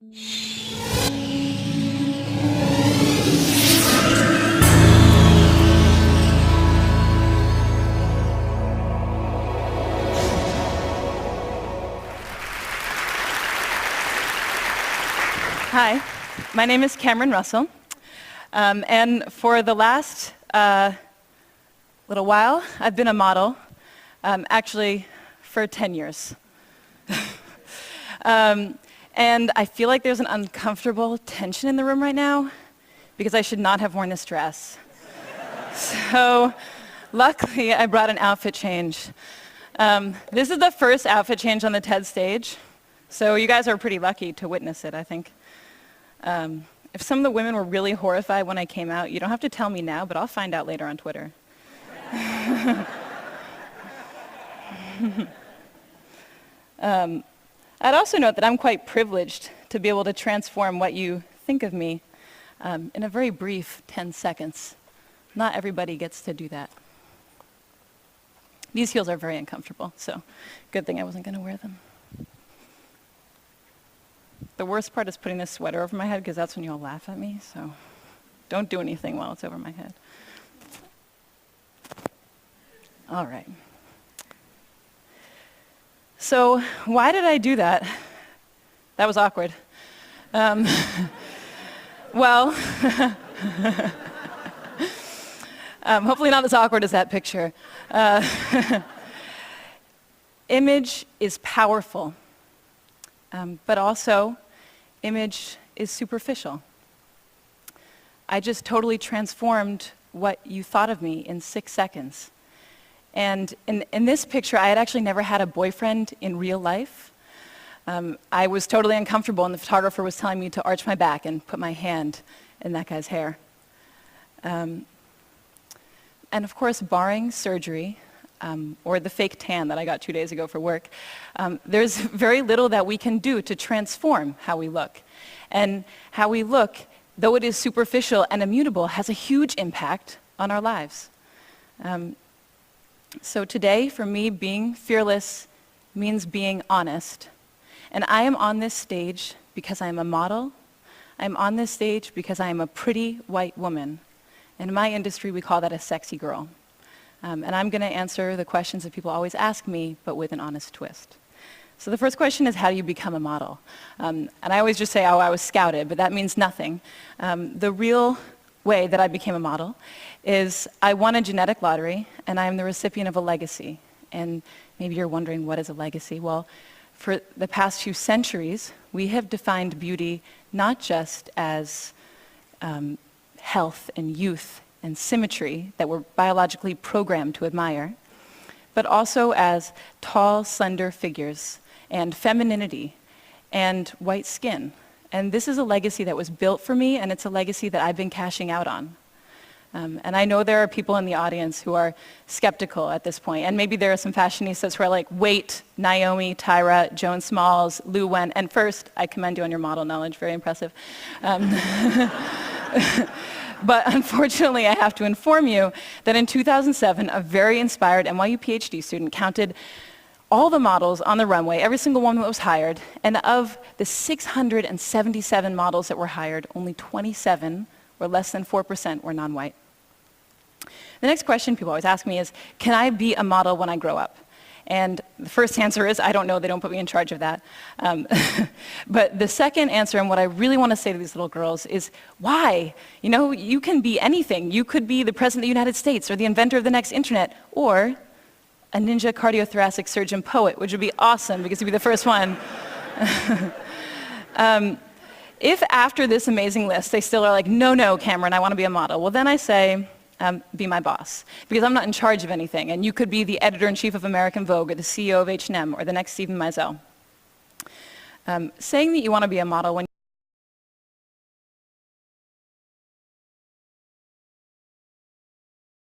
Hi, my name is Cameron Russell, and for the last little while, I've been a model, actually for 10 years. And I feel like there's an uncomfortable tension in the room right now because I should not have worn this dress. So luckily, I brought an outfit change. This is the first outfit change on the TED stage, so you guys are pretty lucky to witness it, I think. If some of the women were really horrified when I came out, you don't have to tell me now, but I'll find out later on Twitter. I'd also note that I'm quite privileged to be able to transform what you think of me in a very brief 10 seconds. Not everybody gets to do that. These heels are very uncomfortable, so good thing I wasn't going to wear them. The worst part is putting this sweater over my head because that's when you all laugh at me, so don't do anything while it's over my head. All right. So why did I do that? That was awkward. Well, hopefully not as awkward as that picture. Image is powerful, but also image is superficial. I just totally transformed what you thought of me in 6 seconds. And in this picture, I had actually never had a boyfriend in real life. I was totally uncomfortable, and the photographer was telling me to arch my back and put my hand in that guy's hair. And of course, barring surgery, or the fake tan that I got 2 days ago for work, there's very little that we can do to transform how we look. And how we look, though it is superficial and immutable, has a huge impact on our lives. So today, for me, being fearless means being honest. And I am on this stage because I am a model. I'm on this stage because I am a pretty white woman. And in my industry, we call that a sexy girl. And I'm going to answer the questions that people always ask me, but with an honest twist. So the first question is, how do you become a model? And I always just say, oh, I was scouted, but that means nothing. The real way that I became a model is I won a genetic lottery, and I am the recipient of a legacy. And maybe you're wondering, what is a legacy? Well, for the past few centuries, we have defined beauty not just as health and youth and symmetry that we're biologically programmed to admire, but also as tall, slender figures and femininity and white skin. And this is a legacy that was built for me, and it's a legacy that I've been cashing out on. And I know there are people in the audience who are skeptical at this point, and maybe there are some fashionistas who are like, wait, Naomi, Tyra, Joan Smalls, Lou Wen, and first, I commend you on your model knowledge, very impressive. But unfortunately, I have to inform you that in 2007, a very inspired NYU PhD student counted all the models on the runway, every single one that was hired, and of the 677 models that were hired, only 27, or less than 4%, were non-white. The next question people always ask me is, can I be a model when I grow up? And the first answer is, I don't know, they don't put me in charge of that. But the second answer, and what I really want to say to these little girls, is why? You know, you can be anything. You could be the President of the United States, or the inventor of the next internet, or a ninja cardiothoracic surgeon poet, which would be awesome, because you'd be the first one. If after this amazing list, they still are like, no, Cameron, I want to be a model, well, then I say, be my boss, because I'm not in charge of anything, and you could be the editor-in-chief of American Vogue, or the CEO of H&M, or the next Stephen Meisel. Saying that you want to be a model when